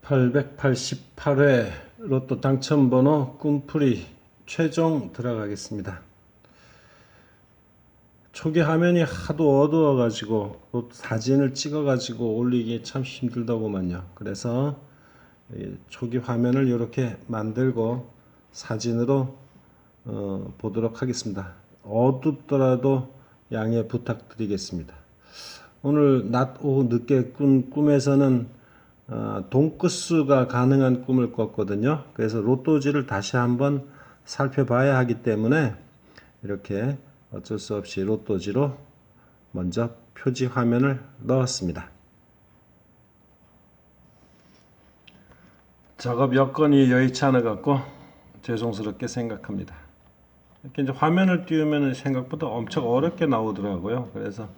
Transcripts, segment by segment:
888회 로또 당첨번호 꿈풀이 최종 들어가겠습니다. 초기 화면이 하도 어두워가지고 로또 사진을 찍어가지고 올리기 참 힘들더구만요. 그래서 초기 화면을 이렇게 만들고 사진으로 보도록 하겠습니다. 어둡더라도 양해 부탁드리겠습니다. 오늘 낮 오후 늦게 꾼 꿈에서는 돈끝수가 가능한 꿈을 꿨거든요. 그래서 로또지를 다시 한번 살펴봐야 하기 때문에 이렇게 어쩔 수 없이 로또지로 먼저 표지 화면을 넣었습니다. 작업 여건이 여의치 않아 갖고 죄송스럽게 생각합니다. 이렇게 이제 화면을 띄우면 생각보다 엄청 어렵게 나오더라고요. 그래서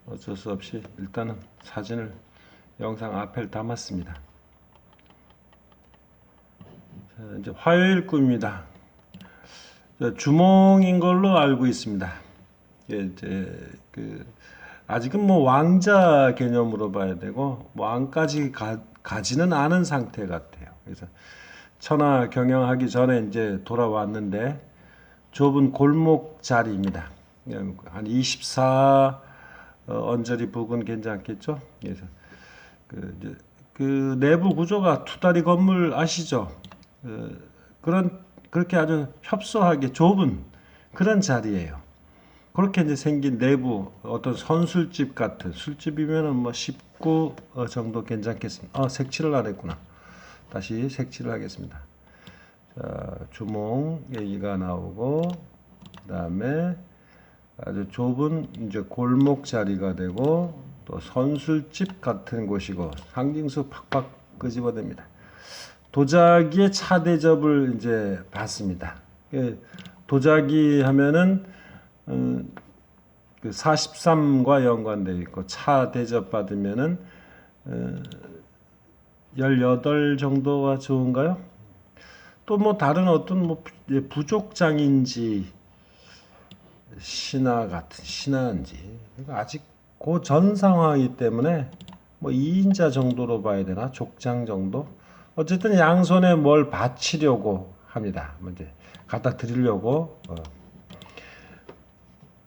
어쩔 수 없이 일단은 사진을 영상 앞에 담았습니다. 자, 이제 화요일 꿈입니다. 주몽인 걸로 알고 있습니다. 이제 아직은 뭐 왕자 개념으로 봐야 되고 왕까지 가지는 않은 상태 같아요. 그래서 천하 경영하기 전에 이제 돌아왔는데 좁은 골목 자리입니다. 한 24 언저리 부근 괜찮겠죠? 그래서 그 내부 구조가 투다리 건물 아시죠? 그렇게 아주 협소하게 좁은 그런 자리예요. 그렇게 이제 생긴 내부 어떤 선술집 같은 술집이면은 뭐 19 정도 괜찮겠습니다. 색칠을 안 했구나. 다시 색칠을 하겠습니다. 자, 주몽 얘기가 나오고 그다음에 아주 좁은 이제 골목 자리가 되고 또 선술집 같은 곳이고 상징수 팍팍 끄집어냅니다. 도자기의 차 대접을 이제 받습니다. 도자기 하면은 그 43과 연관되어 있고 차 대접 받으면은 18 정도가 좋은가요? 또 뭐 다른 어떤 뭐 부족장인지 신하 같은 신하인지 아직 그 전 상황이기 때문에 뭐 2인자 정도로 봐야 되나 족장 정도 어쨌든 양손에 뭘 바치려고 합니다. 이제 갖다 드리려고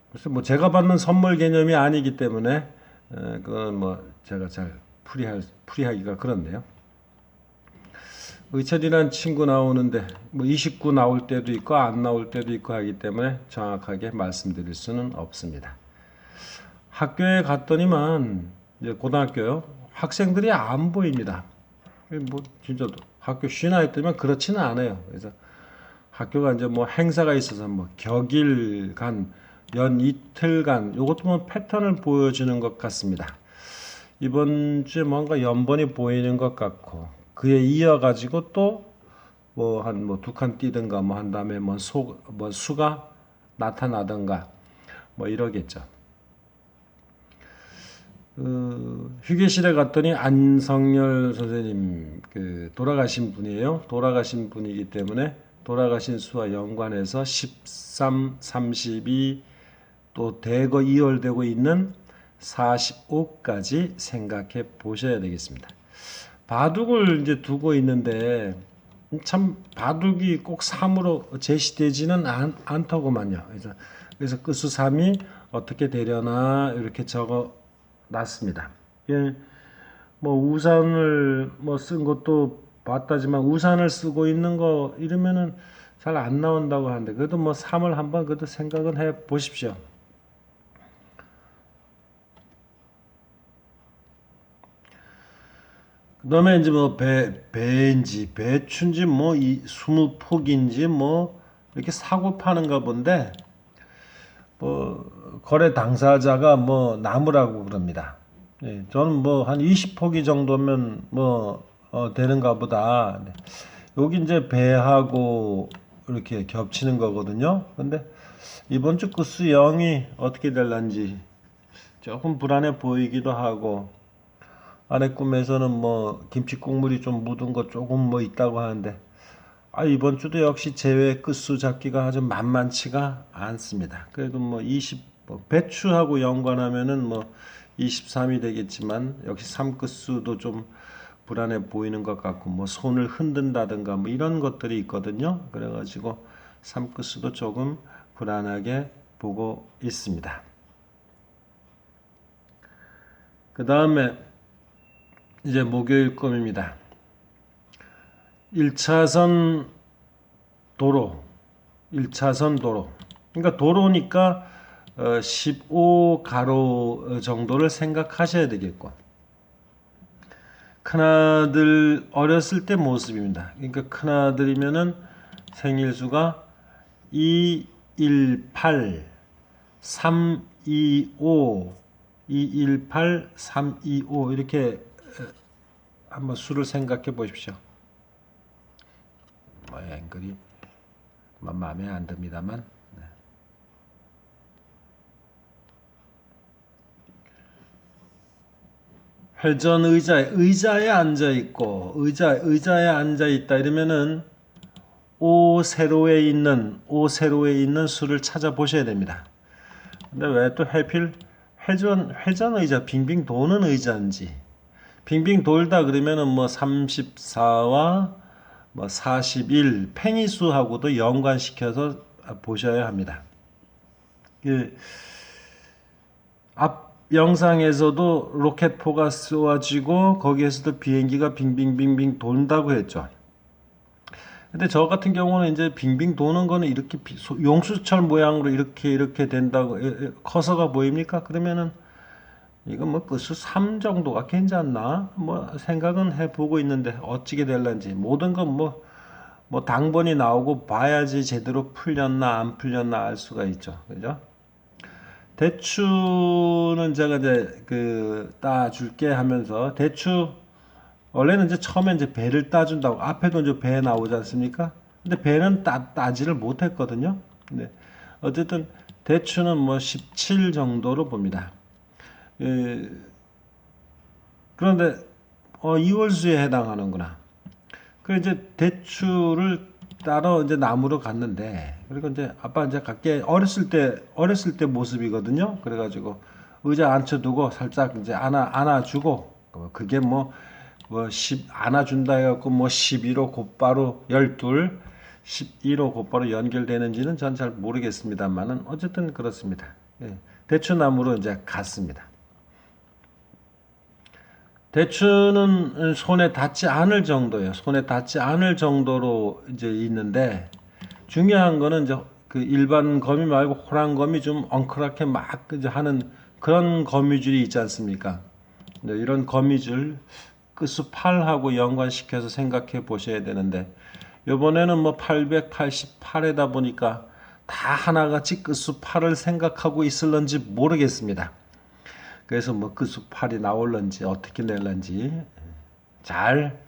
그래서 뭐 제가 받는 선물 개념이 아니기 때문에 그건 뭐 제가 잘 풀이하기가 그렇네요. 의철이란 친구 나오는데 뭐 29 나올 때도 있고 안 나올 때도 있고 하기 때문에 정확하게 말씀드릴 수는 없습니다. 학교에 갔더니만 이제 고등학교요. 학생들이 안 보입니다. 뭐 진짜 학교 쉬나 했더니만 그렇지는 않아요. 그래서 학교가 이제 뭐 행사가 있어서 뭐 격일간 연 이틀간 요것도 뭐 패턴을 보여주는 것 같습니다. 이번 주에 뭔가 연번이 보이는 것 같고 그에 이어 가지고 또 뭐 한 뭐 두 칸 뛰든가 뭐 한 다음에 뭐 수가 나타나든가 뭐 이러겠죠. 휴게실에 갔더니 안성열 선생님 돌아가신 분이에요. 돌아가신 분이기 때문에 돌아가신 수와 연관해서 13, 32 또 대거 2월되고 있는 45까지 생각해 보셔야 되겠습니다. 바둑을 이제 두고 있는데 참 바둑이 꼭 3으로 제시되지는 않더구만요. 그래서 끝수 3이 어떻게 되려나 이렇게 적어 놨습니다. 예, 뭐 우산을 뭐 쓴 것도 봤다지만 우산을 쓰고 있는 거 이러면은 잘 안 나온다고 하는데 그래도 뭐 3을 한번 그래도 생각은 해 보십시오. 그다음에 이제 뭐 배인지 배추인지 뭐 이 20폭인지 뭐 이렇게 사고 파는가 본데 뭐 거래 당사자가 뭐 나무라고 그럽니다. 예, 저는 뭐 한 20포기 정도면 뭐 되는가 보다. 네. 여기 이제 배하고 이렇게 겹치는 거거든요. 근데 이번 주 끝수 0이 어떻게 될런지 조금 불안해 보이기도 하고 아내 꿈에서는 뭐 김치 국물이 좀 묻은 거 조금 뭐 있다고 하는데 이번 주도 역시 제외 끝수 잡기가 아주 만만치가 않습니다. 그래도 뭐 배추하고 연관하면은 뭐 23이 되겠지만 역시 3끝수도 좀 불안해 보이는 것 같고 뭐 손을 흔든다든가 뭐 이런 것들이 있거든요. 그래가지고 삼크스도 조금 불안하게 보고 있습니다. 그 다음에 이제 목요일 꿈입니다. 1차선 도로, 1차선 도로. 그러니까 도로니까 15가로 정도를 생각하셔야 되겠고. 큰아들 어렸을 때 모습입니다. 그러니까 큰아들이면은 생일수가 218, 325, 218, 325 이렇게 한번 수를 생각해 보십시오. 앵글이 마음에 안 듭니다만. 네. 회전 의자에 앉아 있고 의자에 앉아 있다 이러면은 오 세로에 있는 수를 찾아보셔야 됩니다. 근데 왜 또 하필 회전 의자 빙빙 도는 의자인지 빙빙 돌다 그러면은 뭐 34와 뭐 41 팽이수하고도 연관시켜서 보셔야 합니다. 그 앞 영상에서도 로켓포가 쏘아지고 거기에서도 비행기가 빙빙빙빙 돈다고 했죠. 근데 저 같은 경우는 이제 빙빙 도는 거는 이렇게 용수철 모양으로 이렇게 된다고 커서가 보입니까? 그러면은 이거 뭐 끝수 3 정도가 괜찮나? 뭐 생각은 해보고 있는데 어찌게 될런지 모든 건 뭐 당번이 나오고 봐야지 제대로 풀렸나 안 풀렸나 알 수가 있죠. 그죠? 대추는 제가 이제 그 따줄게 하면서 대추 원래는 이제 처음에 이제 배를 따준다고 앞에도 이제 배 나오지 않습니까? 근데 배는 따지를 못했거든요. 근데 어쨌든 대추는 뭐 17 정도로 봅니다. 그런데 2월수에 해당하는구나. 그 이제 대추를 따러 이제 나무로 갔는데 그리고 이제 아빠 이제 갈게 어렸을 때 모습이거든요. 그래가지고 의자 앉혀두고 살짝 이제 안아주고 그게 뭐10 안아준다 해갖고 뭐 11호 곧바로 12 11호 곧바로 연결되는지는 전 잘 모르겠습니다만은 어쨌든 그렇습니다. 예. 대추나무로 이제 갔습니다. 대추는 손에 닿지 않을 정도예요. 손에 닿지 않을 정도로 이제 있는데 중요한 거는 이제 그 일반 거미 말고 호랑거미 좀 엉클하게 막 이제 하는 그런 거미줄이 있지 않습니까? 이런 거미줄 끝수 8하고 연관시켜서 생각해 보셔야 되는데 이번에는 뭐 888에다 보니까 다 하나같이 끝수 8을 생각하고 있을런지 모르겠습니다. 그래서 뭐 끝수 8이 나올런지 어떻게 낼런지 잘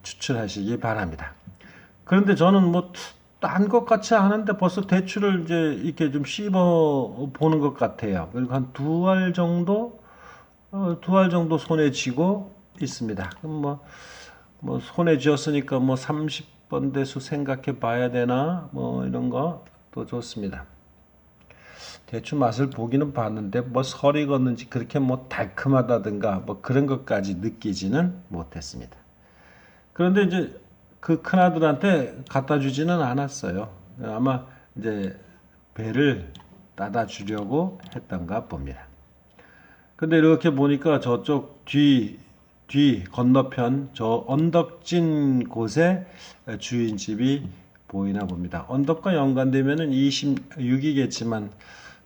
추출하시기 바랍니다. 그런데 저는 뭐 딴 것 같지 않은데 벌써 대추를 이제 이렇게 좀 씹어 보는 것 같아요. 그리고 한 2알 정도, 2알 정도 손에 쥐고 있습니다. 그럼 뭐 손에 쥐었으니까 뭐 30번 대수 생각해 봐야 되나 뭐 이런 거 또 좋습니다. 대추 맛을 보기는 봤는데 뭐 설이 걷는지 그렇게 뭐 달콤하다든가 뭐 그런 것까지 느끼지는 못했습니다. 그런데 이제 그 큰아들한테 갖다 주지는 않았어요. 아마 이제 배를 따다 주려고 했던가 봅니다. 근데 이렇게 보니까 저쪽 뒤 건너편 저 언덕진 곳에 주인집이 보이나 봅니다. 언덕과 연관되면은 26이겠지만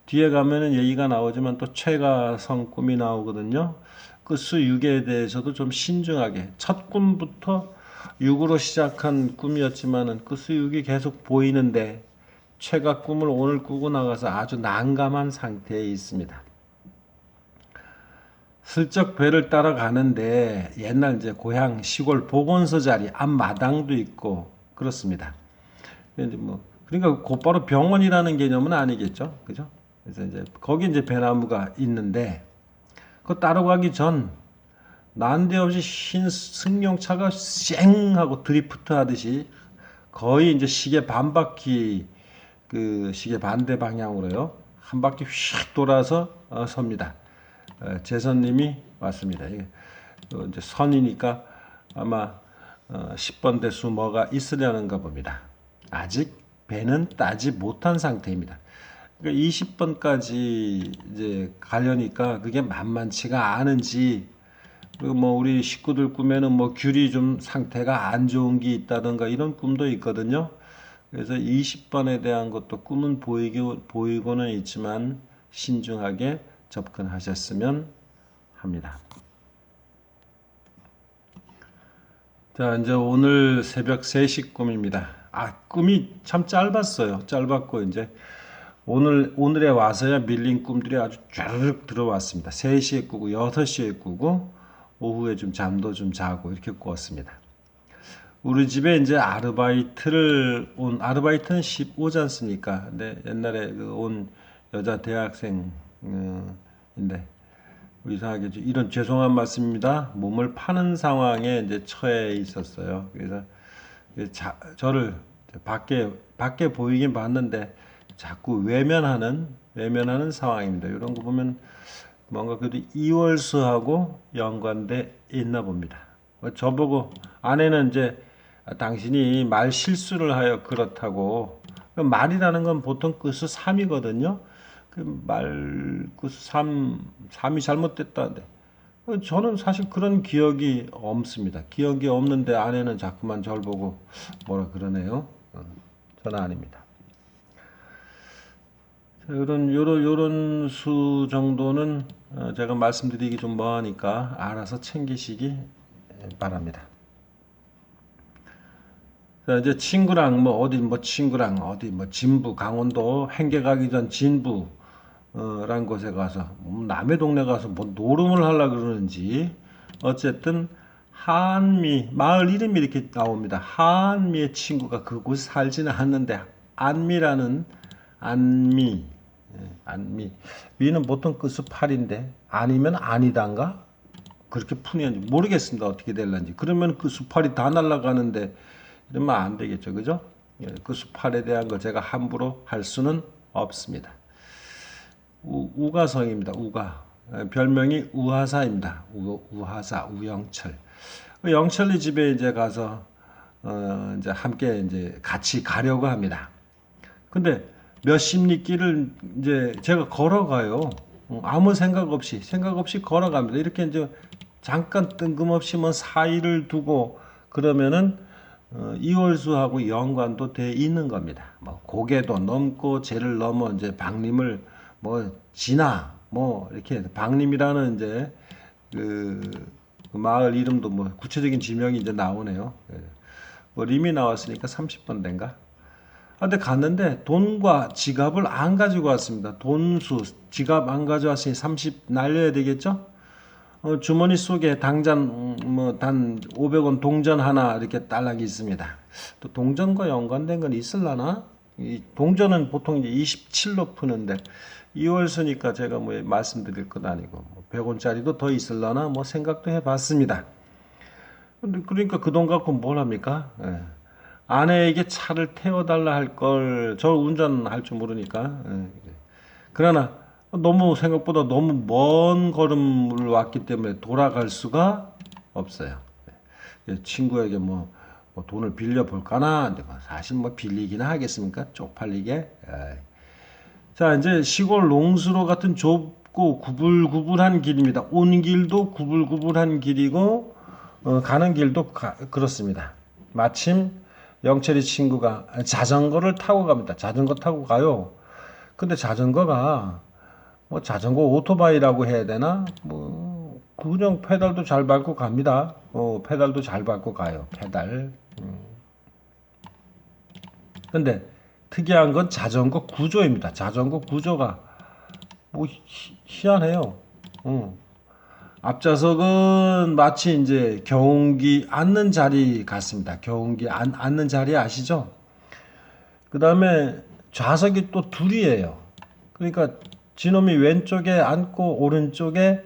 뒤에 가면은 얘기가 나오지만 또 최가성 꿈이 나오거든요. 그 수 6에 대해서도 좀 신중하게 첫 꿈부터 6으로 시작한 꿈이었지만은 그 수 6이 계속 보이는데 최가 꿈을 오늘 꾸고 나가서 아주 난감한 상태에 있습니다. 슬쩍 배를 따라가는데 옛날 이제 고향 시골 보건소 자리 앞마당도 있고 그렇습니다. 이제 뭐 그러니까 곧바로 병원이라는 개념은 아니겠죠, 그죠? 그래서 이제 거기 이제 배나무가 있는데 그 따로 가기 전 난데없이 흰 승용차가 쌩 하고 드리프트 하듯이 거의 이제 시계 반바퀴 그 시계 반대 방향으로요 한 바퀴 휙 돌아서 섭니다. 재선님이 왔습니다. 이제 선이니까 아마 10번 대수 뭐가 있으려는가 봅니다. 아직 배는 따지 못한 상태입니다. 그러니까 20번까지 이제 가려니까 그게 만만치가 않은지, 그리고 뭐 우리 식구들 꿈에는 뭐 귤이 좀 상태가 안 좋은 게 있다든가 이런 꿈도 있거든요. 그래서 20번에 대한 것도 꿈은 보이고는 있지만 신중하게 접근하셨으면 합니다. 자, 이제 오늘 새벽 3시 꿈입니다. 꿈이 참 짧았어요. 짧았고, 이제 오늘에 와서야 밀린 꿈들이 아주 쫘르륵 들어왔습니다. 3시에 꾸고, 6시에 꾸고, 오후에 좀 잠도 좀 자고, 이렇게 꾸었습니다. 우리 집에 이제 아르바이트는 15지 않습니까? 근데 옛날에 온 여자 대학생인데, 이상하게 이런 죄송한 말씀입니다. 몸을 파는 상황에 이제 처해 있었어요. 그래서 저를 밖에 보이긴 봤는데 자꾸 외면하는 상황입니다. 이런 거 보면 뭔가 그래도 이월수하고 연관돼 있나 봅니다. 저보고 아내는 이제 당신이 말 실수를 하여 그렇다고. 말이라는 건 보통 끝수 3이거든요. 삼이 잘못됐다는데. 저는 사실 그런 기억이 없습니다. 기억이 없는데 아내는 자꾸만 저를 보고 뭐라 그러네요. 저는 아닙니다. 요런 수 정도는 제가 말씀드리기 좀 뭐하니까 알아서 챙기시기 바랍니다. 자, 이제 친구랑 진부, 강원도 행계 가기 전 진부 란 곳에 가서 남의 동네 가서 뭐 노름을 하려 그러는지 어쨌든 한미 마을 이름이 이렇게 나옵니다. 한미의 친구가 그곳에 살지는 않는데 안미라는 안미 안미 미는 보통 끝수 8인데 아니면 아니단가 그렇게 푸는지 모르겠습니다. 어떻게 될런지. 그러면 그 수팔이 다 날아가는데 이러면 안 되겠죠. 그죠? 그 수팔에 대한 거 제가 함부로 할 수는 없습니다. 우가성입니다. 우가. 별명이 우하사입니다. 우하사, 우영철. 영철이 집에 이제 가서 이제 함께 이제 같이 가려고 합니다. 근데 몇십 리길을 이제 제가 걸어가요. 아무 생각 없이 걸어갑니다. 이렇게 이제 잠깐 뜬금없이 뭐 사이를 두고 그러면은 이월수하고 연관도 돼 있는 겁니다. 뭐 고개도 넘고 제를 넘어 이제 박림을 뭐 지나 뭐 이렇게 박림이라는 이제 그 마을 이름도 뭐 구체적인 지명이 이제 나오네요. 뭐 림이 나왔으니까 30번 된가? 근데 갔는데 돈과 지갑을 안 가지고 왔습니다. 돈수 지갑 안 가져왔으니 30 날려야 되겠죠? 주머니 속에 당장 뭐 단 500원 동전 하나 이렇게 딸락이 있습니다. 또 동전과 연관된 건 있을라나? 이 동전은 보통 이제 27로 푸는데 2월수니까 제가 뭐 말씀드릴 건 아니고 뭐 100원짜리도 더 있을라나 뭐 생각도 해봤습니다. 근데 그러니까 그 돈 갖고 뭘 합니까? 예. 아내에게 차를 태워달라 할 걸 저 운전할 줄 모르니까. 예. 그러나 생각보다 너무 먼 걸음을 왔기 때문에 돌아갈 수가 없어요. 예. 친구에게 뭐 돈을 빌려 볼까나? 근데 뭐 사실 뭐 빌리기나 하겠습니까? 쪽팔리게. 예. 자, 이제 시골 농수로 같은 좁고 구불구불한 길입니다. 온 길도 구불구불한 길이고 가는 길도 그렇습니다. 마침 영철이 친구가 자전거를 타고 갑니다. 자전거 타고 가요. 근데 자전거가 뭐 자전거 오토바이라고 해야 되나? 뭐 그냥 페달도 잘 밟고 갑니다. 페달도 잘 밟고 가요. 페달. 근데 특이한 건 자전거 구조입니다. 자전거 구조가 뭐 희한해요. 앞좌석은 마치 이제 경운기 앉는 자리 같습니다. 경운기 앉는 자리 아시죠? 그 다음에 좌석이 또 둘이에요. 그러니까 지놈이 왼쪽에 앉고 오른쪽에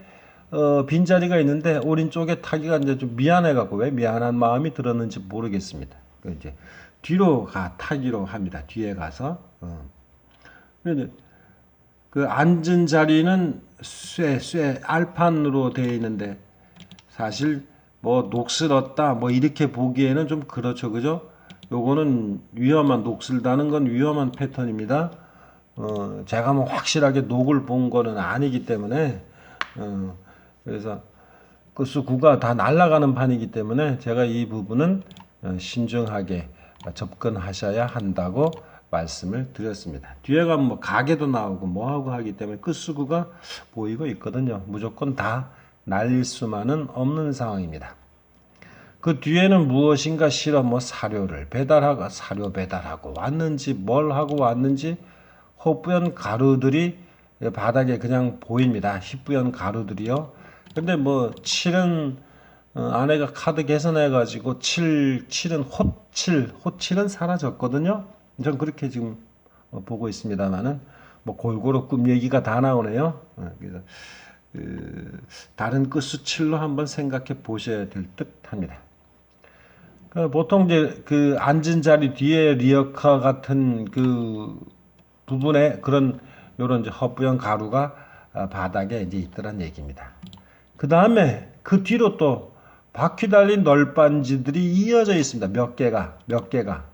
빈자리가 있는데 오른쪽에 타기가 이제 좀 미안해갖고 왜 미안한 마음이 들었는지 모르겠습니다. 이제 뒤로 타기로 합니다. 뒤에 가서. 그 앉은 자리는 알판으로 되어 있는데 사실 뭐 녹슬었다 뭐 이렇게 보기에는 좀 그렇죠, 그죠? 요거는 위험한 녹슬다는 건 위험한 패턴입니다. 제가 뭐 확실하게 녹을 본 거는 아니기 때문에 그래서 끝수구가 다 날아가는 판이기 때문에 제가 이 부분은 신중하게 접근하셔야 한다고 말씀을 드렸습니다. 뒤에 가면 뭐 가게도 나오고 뭐하고 하기 때문에 끝수구가 보이고 있거든요. 무조건 다 날릴 수만은 없는 상황입니다. 그 뒤에는 무엇인가 실어 뭐 사료를 배달하고 사료 배달하고 왔는지 뭘 하고 왔는지 허뿌연 가루들이 바닥에 그냥 보입니다. 희뿌연 가루들이요. 근데 뭐 칠은 아내가 카드 계산해 가지고 칠은 호칠은 사라졌거든요. 전 그렇게 지금 보고 있습니다만은 뭐 골고루 꿈 얘기가 다 나오네요. 그래서 다른 끝수 칠로 한번 생각해 보셔야 될 듯합니다. 보통 이제 그 앉은 자리 뒤에 리어카 같은 그 부분에 그런 요런 이제 허브형 가루가 바닥에 이제 있더란 얘기입니다. 그 다음에 그 뒤로 또 바퀴 달린 널빤지들이 이어져 있습니다. 몇 개가.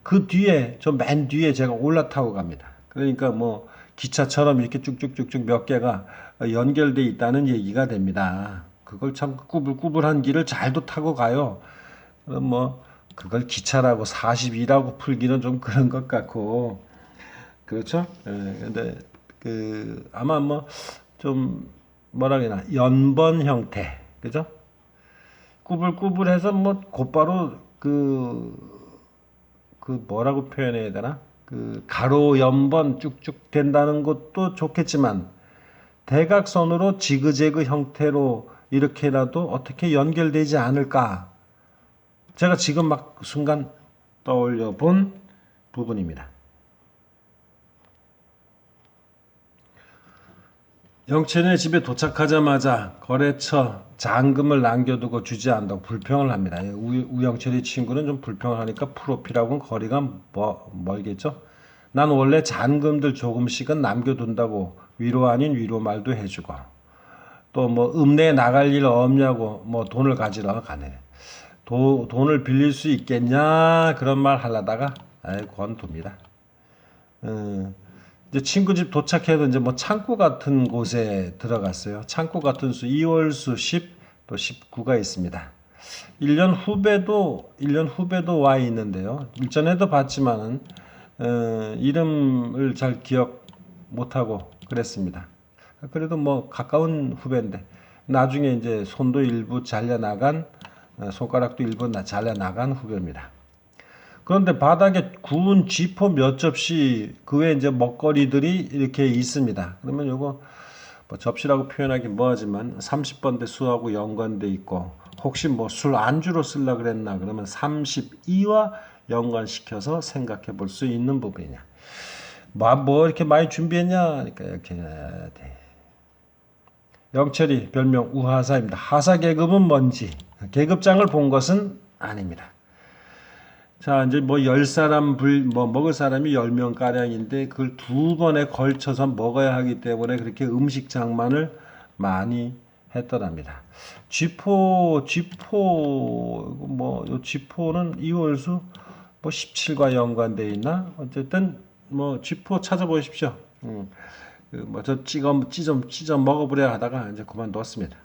그 뒤에 저 맨 뒤에 제가 올라타고 갑니다. 그러니까 뭐 기차처럼 이렇게 쭉쭉쭉쭉 몇 개가 연결돼 있다는 얘기가 됩니다. 그걸 참 꾸불꾸불한 길을 잘도 타고 가요. 그럼 뭐 그걸 기차라고 42라고 풀기는 좀 그런 것 같고 그렇죠? 예, 근데 그 아마 뭐 좀 뭐라 그러나 연번 형태 그죠? 꾸불꾸불해서 뭐 곧바로 그 뭐라고 표현해야 되나? 그 가로 연번 쭉쭉 된다는 것도 좋겠지만 대각선으로 지그재그 형태로 이렇게라도 어떻게 연결되지 않을까? 제가 지금 막 순간 떠올려 본 부분입니다. 영채네 집에 도착하자마자 거래처 잔금을 남겨두고 주지 않는다고 불평을 합니다. 우영철이 친구는 좀 불평을 하니까 프로필하고는 거리가 멀겠죠. 난 원래 잔금들 조금씩은 남겨둔다고 위로 아닌 위로 말도 해주고 또 뭐 읍내에 나갈 일 없냐고 뭐 돈을 가지러 가네. 돈을 빌릴 수 있겠냐 그런 말 하려다가 권둡니다. 이제 친구 집 도착해도 이제 뭐 창고 같은 곳에 들어갔어요. 창고 같은 수 2월수 10, 또 19가 있습니다. 1년 후배도 와 있는데요. 일전에도 봤지만은 이름을 잘 기억 못하고 그랬습니다. 그래도 뭐 가까운 후배인데 나중에 이제 손도 일부 잘려나간 손가락도 일부 잘려나간 후배입니다. 그런데 바닥에 구운 쥐포 몇 접시 그 외에 이제 먹거리들이 이렇게 있습니다. 그러면 요거 뭐 접시라고 표현하기 뭐하지만 30번대 수하고 연관돼 있고 혹시 뭐 술 안주로 쓸라 그랬나 그러면 32와 연관시켜서 생각해 볼 수 있는 부분이냐. 뭐 이렇게 많이 준비했냐? 그러니까 이렇게 해야 돼. 영철이 별명 우하사입니다. 하사 계급은 뭔지 계급장을 본 것은 아닙니다. 자, 이제 뭐 10사람 먹을 사람이 10명 가량인데 그걸 두 번에 걸쳐서 먹어야 하기 때문에 그렇게 음식 장만을 많이 했더랍니다. 쥐포 요 쥐포는 이월수 뭐 17과 연관돼 있나? 어쨌든 뭐 쥐포 찾아보십시오. 뭐저 찢어 먹어보려 하다가 이제 그만뒀습니다.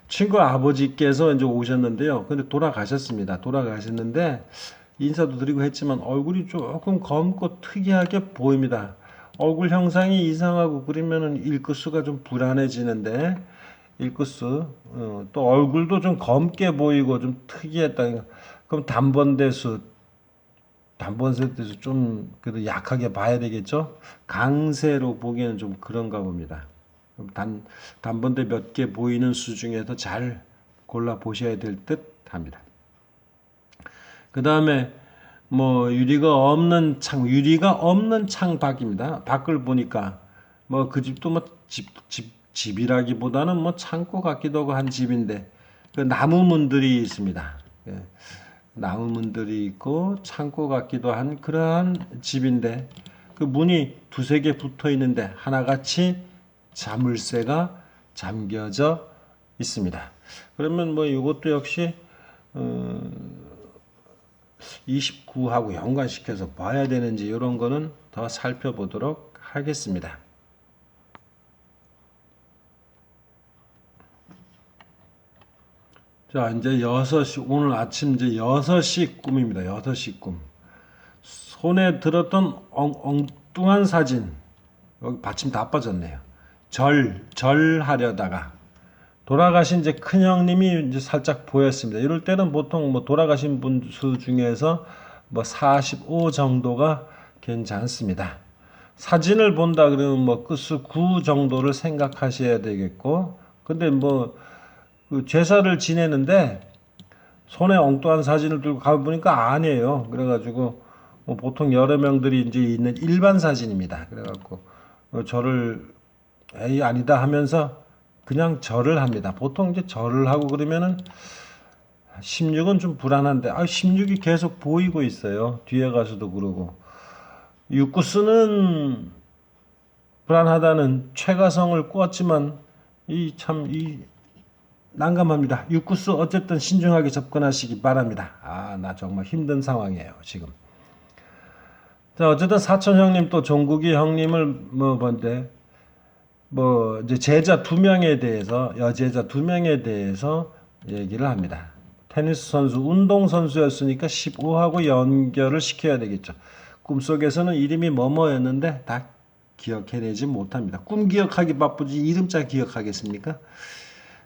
친구 아버지께서 이제 오셨는데요. 근데 돌아가셨습니다. 돌아가셨는데 인사도 드리고 했지만 얼굴이 조금 검고 특이하게 보입니다. 얼굴 형상이 이상하고 그러면은 일구수가 좀 불안해지는데 일구수 또 얼굴도 좀 검게 보이고 좀 특이했다. 그럼 단번대수 좀 그래도 약하게 봐야 되겠죠. 강세로 보기에는 좀 그런가 봅니다. 단번대 몇 개 보이는 수 중에서 잘 골라 보셔야 될 듯 합니다. 그 다음에 뭐 유리가 없는 창밖입니다. 밖을 보니까 뭐 그 집도 뭐 집이라기보다는 뭐 창고 같기도 하고 한 집인데 그 나무 문들이 있습니다. 나무 문들이 있고 창고 같기도 한 그러한 집인데 그 문이 두세 개 붙어 있는데 하나같이 자물쇠가 잠겨져 있습니다. 그러면 뭐 이것도 역시 29하고 연관시켜서 봐야 되는지 이런 거는 더 살펴보도록 하겠습니다. 자, 이제 6시, 오늘 아침 이제 6시 꿈입니다. 6시 꿈. 손에 들었던 엉뚱한 사진. 여기 받침 다 빠졌네요. 절하려다가 돌아가신 이제 큰형님이 이제 살짝 보였습니다. 이럴 때는 보통 뭐 돌아가신 분 수 중에서 뭐 45 정도가 괜찮습니다. 사진을 본다 그러면 뭐 끝수 9 정도를 생각하셔야 되겠고, 근데 뭐 그 제사를 지내는데 손에 엉뚱한 사진을 들고 가보니까 아니에요. 그래가지고 뭐 보통 여러 명들이 이제 있는 일반 사진입니다. 그래갖고 절을 에이 아니다 하면서 그냥 절을 합니다. 보통 이제 절을 하고 그러면은 16은 좀 불안한데 16이 계속 보이고 있어요. 뒤에 가서도 그러고 육구스는 불안하다는 최가성을 꾸었지만 이 난감합니다. 육구스 어쨌든 신중하게 접근하시기 바랍니다. 나 정말 힘든 상황이에요 지금. 자, 어쨌든 사촌 형님 또 종국이 형님을 뭔데 뭐 이제 제자 2명에 대해서 여제자 2명에 대해서 얘기를 합니다. 테니스 선수, 운동 선수였으니까 15하고 연결을 시켜야 되겠죠. 꿈속에서는 이름이 뭐뭐였는데 다 기억해내지 못합니다. 꿈 기억하기 바쁘지 이름자 기억하겠습니까?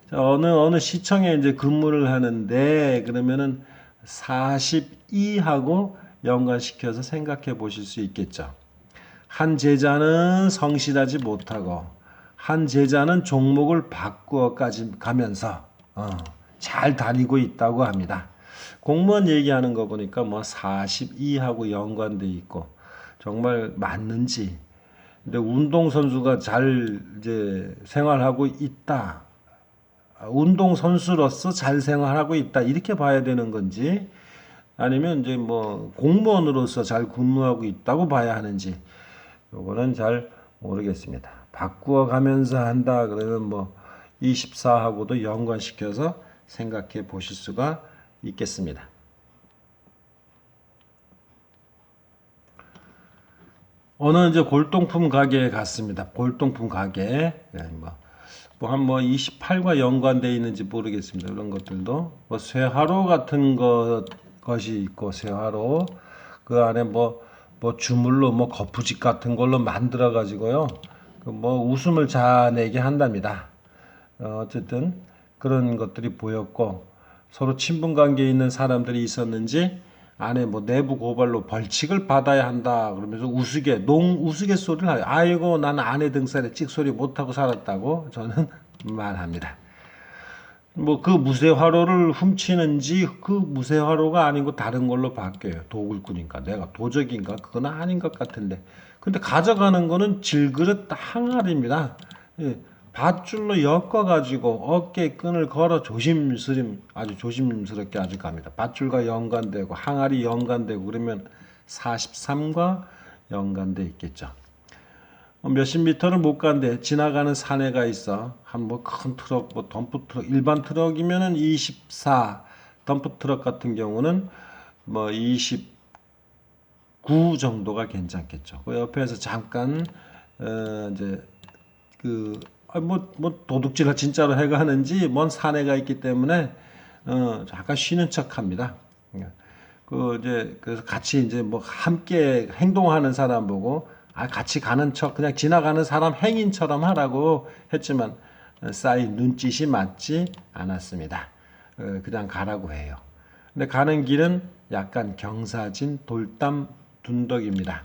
자, 어느 시청에 이제 근무를 하는데 그러면은 42하고 연관시켜서 생각해 보실 수 있겠죠. 한 성실하지 못하고 한 제자는 종목을 바꾸어까지 가면서 잘 다니고 있다고 합니다. 공무원 얘기하는 거 보니까 뭐 42하고 연관돼 있고 정말 맞는지. 근데 운동선수가 잘 이제 생활하고 있다. 운동선수로서 잘 생활하고 있다. 이렇게 봐야 되는 건지 아니면 이제 뭐 공무원으로서 잘 근무하고 있다고 봐야 하는지 요거는 잘 모르겠습니다. 바꾸어 가면서 한다 그러면 뭐 24하고도 연관시켜서 생각해 보실 수가 있겠습니다. 어느 이제 골동품 가게에 갔습니다. 골동품 가게 뭐 한 28과 연관되어 있는지 모르겠습니다. 이런 것들도 뭐 쇠화로 같은 것이 있고 쇠화로 그 안에 뭐 주물로 뭐 거푸집 같은 걸로 만들어 가지고요. 뭐 웃음을 자내게 한답니다. 어쨌든 그런 것들이 보였고 서로 친분 관계에 있는 사람들이 있었는지 안에 뭐 내부 고발로 벌칙을 받아야 한다 그러면서 우스갯소리를 하요. 아이고 나는 아내 등살에 찍소리 못하고 살았다고 저는 말합니다. 뭐 그 무쇠화로를 훔치는지 그 무쇠화로가 아니고 다른 걸로 바뀌어요. 도굴꾼인가 내가 도적인가 그건 아닌 것 같은데 근데 가져가는 거는 질그릇 항아리입니다. 예, 밧줄로 엮어가지고 어깨에 끈을 걸어 아주 조심스럽게 아주 갑니다. 밧줄과 연관되고 항아리 연관되고 그러면 43과 연관돼 있겠죠. 몇십 미터를 못 가는데 지나가는 사내가 있어. 한 뭐 큰 트럭, 뭐 덤프 트럭, 일반 트럭이면은 24, 덤프 트럭 같은 경우는 뭐 29 정도가 괜찮겠죠. 그 옆에서 잠깐 이제 뭐 도둑질을 진짜로 해가 하는지 뭔 사내가 있기 때문에 잠깐 쉬는 척합니다. 그래서 같이 이제 뭐 함께 행동하는 사람 보고 같이 가는 척 그냥 지나가는 사람 행인처럼 하라고 했지만 쌓인 눈짓이 맞지 않았습니다. 그냥 가라고 해요. 근데 가는 길은 약간 경사진 돌담 둔덕입니다.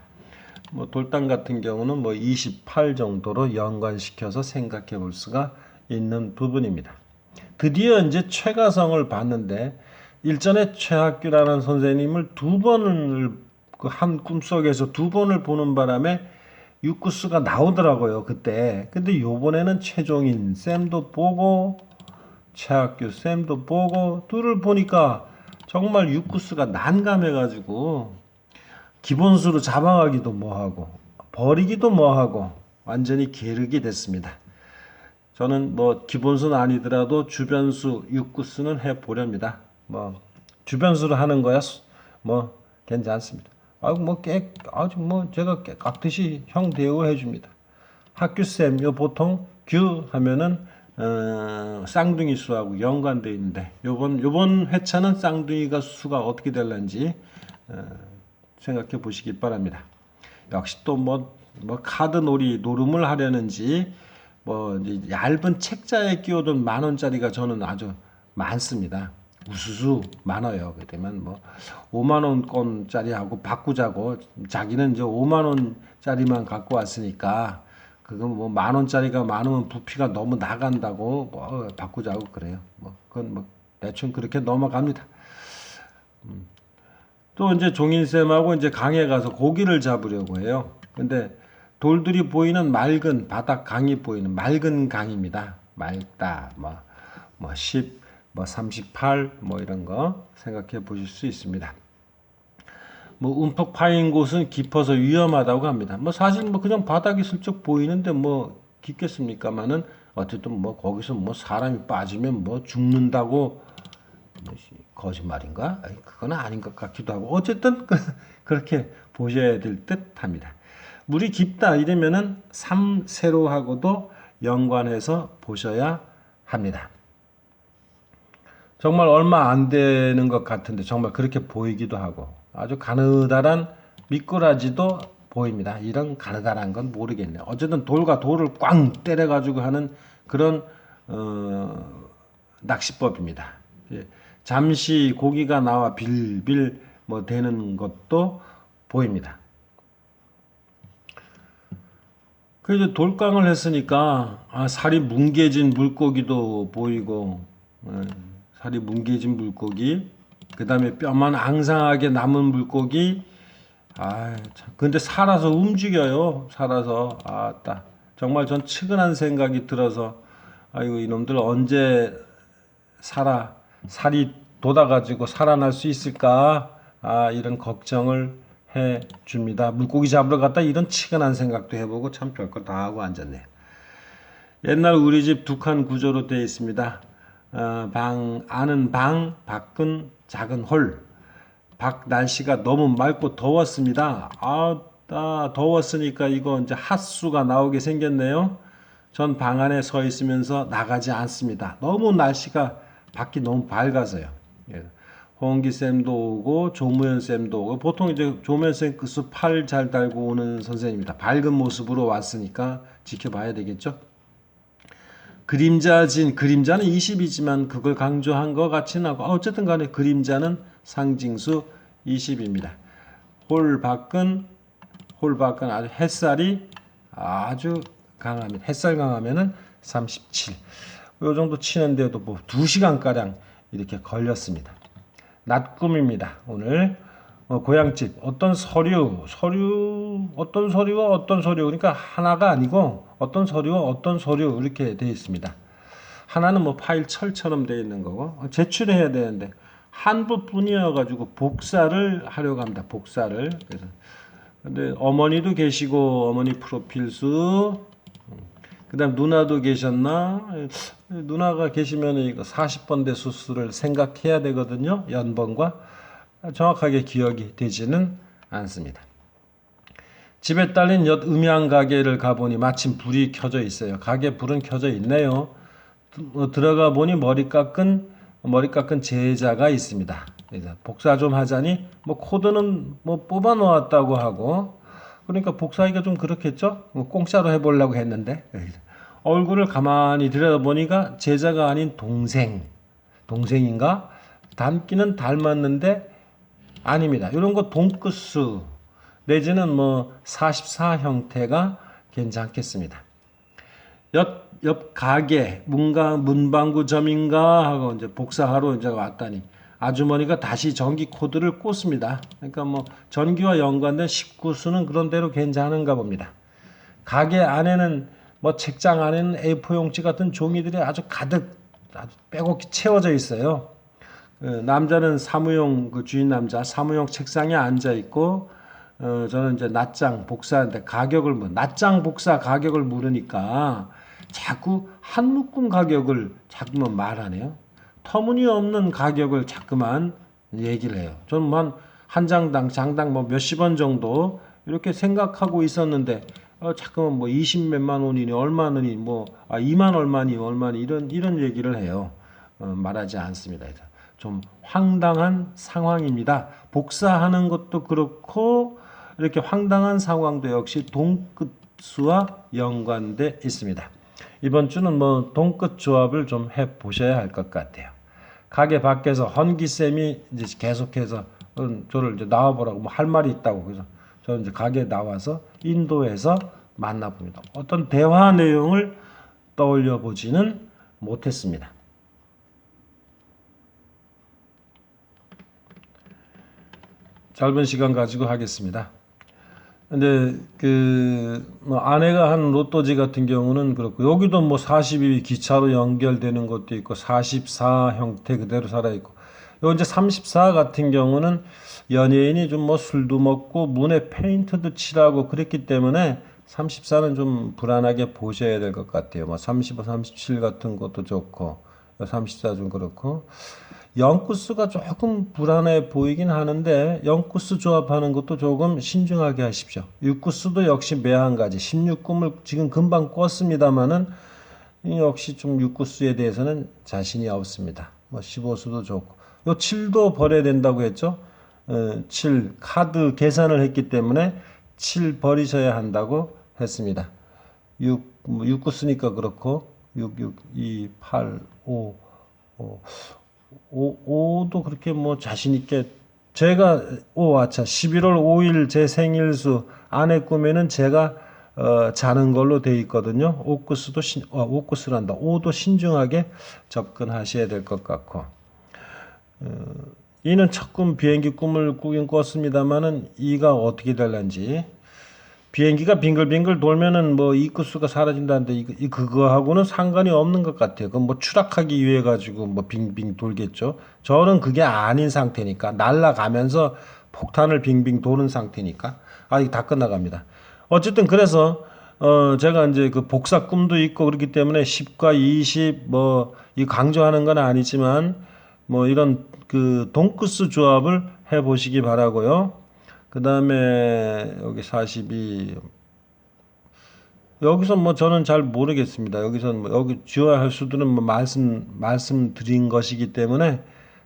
뭐 돌담 같은 경우는 뭐 28 정도로 연관시켜서 생각해 볼 수가 있는 부분입니다. 드디어 이제 최가성을 봤는데 일전에 최학규라는 선생님을 두 번을 그 한 꿈속에서 두 번을 보는 바람에 육구수가 나오더라고요 그때. 근데 요번에는 최종인 쌤도 보고 최학규 쌤도 보고 둘을 보니까 정말 육구수가 난감해가지고 기본수로 잡아가기도 뭐하고 버리기도 뭐하고 완전히 게으르게 됐습니다. 저는 뭐 기본수는 아니더라도 주변수, 육구수는 해 보렵니다. 뭐 주변수로 하는 거야 뭐 괜찮습니다. 아주 뭐 제가 깍듯이 형 대우해 줍니다. 학규쌤 요 보통 규 하면은 쌍둥이 수하고 연관되어 있는데 요번 회차는 쌍둥이가 수가 어떻게 될런지 생각해 보시기 바랍니다. 역시 또 뭐 카드 놀이 노름을 하려는지 뭐 이제 얇은 책자에 끼워둔 10,000원짜리가 저는 아주 많습니다. 우수수 많아요. 그러면 뭐 5만 원권짜리하고 바꾸자고 자기는 이제 5만 원짜리만 갖고 왔으니까 그건 뭐 10,000원짜리가 많으면 부피가 너무 나간다고 뭐 바꾸자고 그래요. 뭐 그건 뭐 대충 그렇게 넘어갑니다. 또 이제 종인쌤하고 이제 강에 가서 고기를 잡으려고 해요. 근데 돌들이 보이는 맑은 바닥 강이 보이는 맑은 강입니다. 맑다 뭐 10, 뭐 38, 뭐 이런 거 생각해 보실 수 있습니다. 뭐 움푹 파인 곳은 깊어서 위험하다고 합니다. 뭐 사실 뭐 그냥 바닥이 슬쩍 보이는데 뭐 깊겠습니까마는 어쨌든 뭐 거기서 뭐 사람이 빠지면 뭐 죽는다고 뭐 거짓말인가? 그건 아닌 것 같기도 하고 어쨌든 그렇게 보셔야 될 듯합니다. 물이 깊다 이러면은 삼세로하고도 연관해서 보셔야 합니다. 정말 얼마 안 되는 것 같은데 정말 그렇게 보이기도 하고 아주 가느다란 미꾸라지도 보입니다. 이런 가느다란 건 모르겠네요. 어쨌든 돌과 돌을 꽝 때려가지고 하는 그런 낚시법입니다. 예. 잠시 고기가 나와 빌빌 뭐 되는 것도 보입니다. 그래서 돌강을 했으니까 살이 뭉개진 물고기도 보이고 살이 뭉개진 물고기 그 다음에 뼈만 앙상하게 남은 물고기 참. 근데 살아서 움직여요. 살아서 아따 정말 전 측은한 생각이 들어서 아이고 이놈들 언제 살이 돋아가지고 살아날 수 있을까 이런 걱정을 해 줍니다. 물고기 잡으러 갔다 이런 치근한 생각도 해보고 참 별거 다 하고 앉았네요. 옛날 우리 집 두 칸 구조로 되어 있습니다. 안은 방, 밖은 작은 홀. 밖 날씨가 너무 맑고 더웠습니다. 더웠으니까 이거 이제 핫수가 나오게 생겼네요. 전 방 안에 서 있으면서 나가지 않습니다. 너무 날씨가 밖이 너무 밝아서요. 예. 홍기 쌤도 오고 조무현 쌤도 오고 보통 이제 조무현 쌤 그수 팔 잘 달고 오는 선생님입니다. 밝은 모습으로 왔으니까 지켜봐야 되겠죠. 그림자는 20이지만 그걸 강조한 것 같지는 않고 어쨌든 간에 그림자는 상징수 20입니다. 홀 밖은 아주 햇살이 아주 강합니다. 햇살 강하면은 37. 요 정도 치는데도 뭐 2시간가량 이렇게 걸렸습니다. 낮 꿈입니다. 오늘 고향집 어떤 서류와 어떤 서류 그러니까 하나가 아니고 어떤 서류와 어떤 서류 이렇게 되어 있습니다. 하나는 뭐 파일 철처럼 되어 있는 거고 제출해야 되는데 한 부분이어 가지고 복사를 하려고 합니다. 복사를. 그래서 근데 어머니도 계시고 어머니 프로필수 그다음 누나도 계셨나? 누나가 계시면 이거 40번대 수수를 생각해야 되거든요. 연번과 정확하게 기억이 되지는 않습니다. 집에 딸린 옛 음향 가게를 가보니 마침 불이 켜져 있어요. 가게 불은 켜져 있네요. 들어가 보니 머리 깎은 제자가 있습니다. 복사 좀 하자니 뭐 코드는 뭐 뽑아 놓았다고 하고 그러니까 복사하기가 좀 그렇겠죠? 공짜로 해보려고 했는데 얼굴을 가만히 들여다보니까 제자가 아닌 동생인가? 닮기는 닮았는데 아닙니다. 이런 거 동끝수 내지는 뭐 44 형태가 괜찮겠습니다. 옆 가게 문방구점인가 하고 이제 복사하러 이제 왔다니 아주머니가 다시 전기 코드를 꽂습니다. 그러니까 뭐 전기와 연관된 19수는 그런 대로 괜찮은가 봅니다. 가게 안에는 뭐 책장 안에는 A4 용지 같은 종이들이 아주 가득 아주 빼곡히 채워져 있어요. 남자는 사무용 주인 남자 사무용 책상에 앉아 있고 저는 이제 낮장 복사하는데 낮장 복사 가격을 물으니까 자꾸 한 묶음 가격을 자꾸만 말하네요. 터무니없는 가격을 자꾸만 얘기를 해요. 저는 한 장당 뭐 몇십 원 정도 이렇게 생각하고 있었는데 자꾸만 뭐 20 몇만 원이니 얼마니 2만 얼마니 이런 얘기를 해요. 말하지 않습니다. 좀 황당한 상황입니다. 복사하는 것도 그렇고 이렇게 황당한 상황도 역시 돈끝수와 연관돼 있습니다. 이번 주는 뭐 돈끝 조합을 좀 해 보셔야 할 것 같아요. 가게 밖에서 헌기쌤이 이제 계속해서 저를 이제 나와보라고 뭐 할 말이 있다고 그래서 저는 이제 가게에 나와서 인도해서 만나봅니다. 어떤 대화 내용을 떠올려 보지는 못했습니다. 짧은 시간 가지고 하겠습니다. 근데 뭐 아내가 한 로또지 같은 경우는 그렇고 여기도 뭐 42 기차로 연결되는 것도 있고 44 형태 그대로 살아 있고 요 이제 34 같은 경우는 연예인이 좀 뭐 술도 먹고 문에 페인트도 칠하고 그랬기 때문에 34는 좀 불안하게 보셔야 될 것 같아요. 뭐 35, 37 같은 것도 좋고 34 좀 그렇고 영구수가 조금 불안해 보이긴 하는데 영구수 조합하는 것도 조금 신중하게 하십시오. 육구수도 역시 매한가지 16금을 지금 금방 꿨습니다만은 역시 좀 육구수에 대해서는 자신이 없습니다. 뭐 15수도 좋고 요 7도 버려야 된다고 했죠. 7 카드 계산을 했기 때문에 7 버리셔야 한다고 했습니다. 6구수니까 그렇고 6, 6, 2, 8, 5, 5도 그렇게 뭐 자신있게 제가 11월 5일 제 생일수 아내 꿈에는 제가 자는 걸로 돼 있거든요. 5구수란다. 5도 신중하게 접근하셔야 될 것 같고 이는 첫 꿈 비행기 꿈을 꾸긴 꿨습니다만은 이가 어떻게 될런지 비행기가 빙글빙글 돌면은 뭐 이구수가 사라진다는데 그거하고는 상관이 없는 것 같아요. 그건 뭐 추락하기 위해 가지고 뭐 빙빙 돌겠죠. 저는 그게 아닌 상태니까 날아가면서 폭탄을 빙빙 도는 상태니까 아직 다 끝나갑니다. 어쨌든 그래서 제가 이제 그 복사 꿈도 있고 그렇기 때문에 10과 20 뭐 이 강조하는 건 아니지만 뭐 이런 그 돈크스 조합을 해 보시기 바라고요. 그 다음에 여기 42 여기서 뭐 저는 잘 모르겠습니다. 여기서 뭐 여기 지워야 할 수들은 뭐 말씀드린 것이기 때문에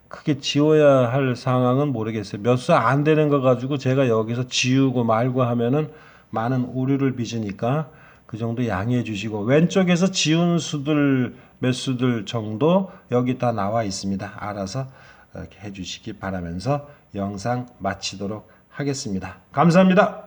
크게 지워야 할 상황은 모르겠어요. 몇 수 안 되는 거 가지고 제가 여기서 지우고 말고 하면은 많은 오류를 빚으니까 그 정도 양해해 주시고 왼쪽에서 지운 수들 몇 수들 정도 여기 다 나와 있습니다. 알아서 이렇게 해 주시기 바라면서 영상 마치도록 하겠습니다. 감사합니다.